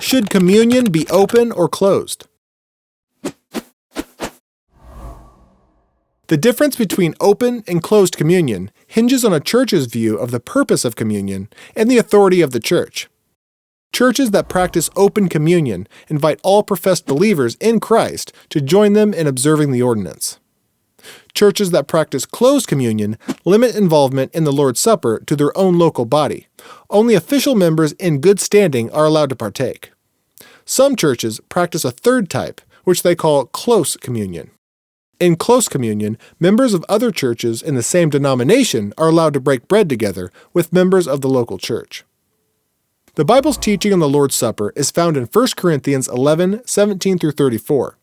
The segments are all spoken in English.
Should communion be open or closed? The difference between open and closed communion hinges on a church's view of the purpose of communion and the authority of the church. Churches that practice open communion invite all professed believers in Christ to join them in observing the ordinance. Churches that practice closed communion limit involvement in the Lord's Supper to their own local body. Only official members in good standing are allowed to partake. Some churches practice a third type, which they call close communion. In close communion, members of other churches in the same denomination are allowed to break bread together with members of the local church. The Bible's teaching on the Lord's Supper is found in 1 Corinthians 11:17-34,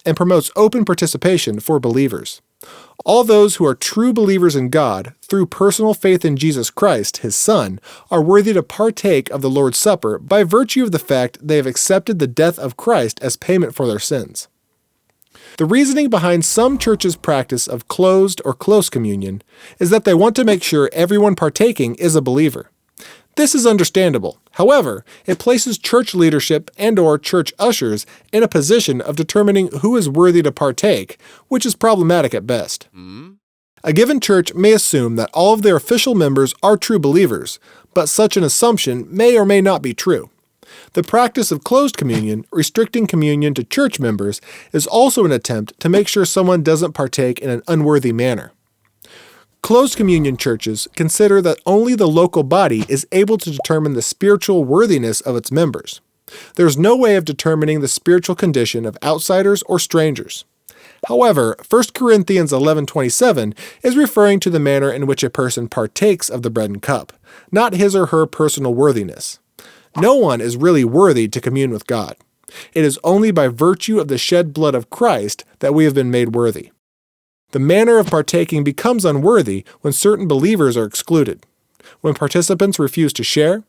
and promotes open participation for believers. All those who are true believers in God, through personal faith in Jesus Christ, His Son, are worthy to partake of the Lord's Supper by virtue of the fact they have accepted the death of Christ as payment for their sins. The reasoning behind some churches' practice of closed or close communion is that they want to make sure everyone partaking is a believer. This is understandable. However, it places church leadership and/or church ushers in a position of determining who is worthy to partake, which is problematic at best. A given church may assume that all of their official members are true believers, but such an assumption may or may not be true. The practice of closed communion, restricting communion to church members, is also an attempt to make sure someone doesn't partake in an unworthy manner. Closed communion churches consider that only the local body is able to determine the spiritual worthiness of its members. There is no way of determining the spiritual condition of outsiders or strangers. However, 1 Corinthians 11:27 is referring to the manner in which a person partakes of the bread and cup, not his or her personal worthiness. No one is really worthy to commune with God. It is only by virtue of the shed blood of Christ that we have been made worthy. The manner of partaking becomes unworthy when certain believers are excluded, when participants refuse to share,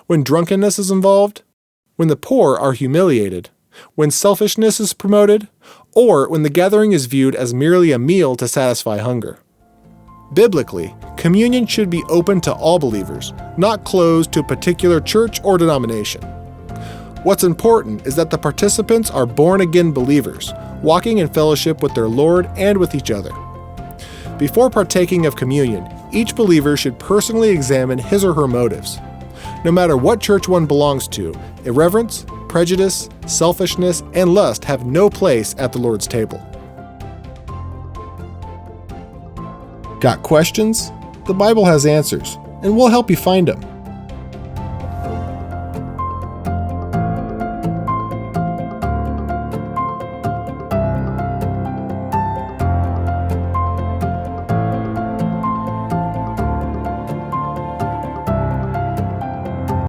when drunkenness is involved, when the poor are humiliated, when selfishness is promoted, or when the gathering is viewed as merely a meal to satisfy hunger. Biblically, communion should be open to all believers, not closed to a particular church or denomination. What's important is that the participants are born-again believers, walking in fellowship with their Lord and with each other. Before partaking of communion, each believer should personally examine his or her motives. No matter what church one belongs to, irreverence, prejudice, selfishness, and lust have no place at the Lord's table. Got questions? The Bible has answers, and we'll help you find them.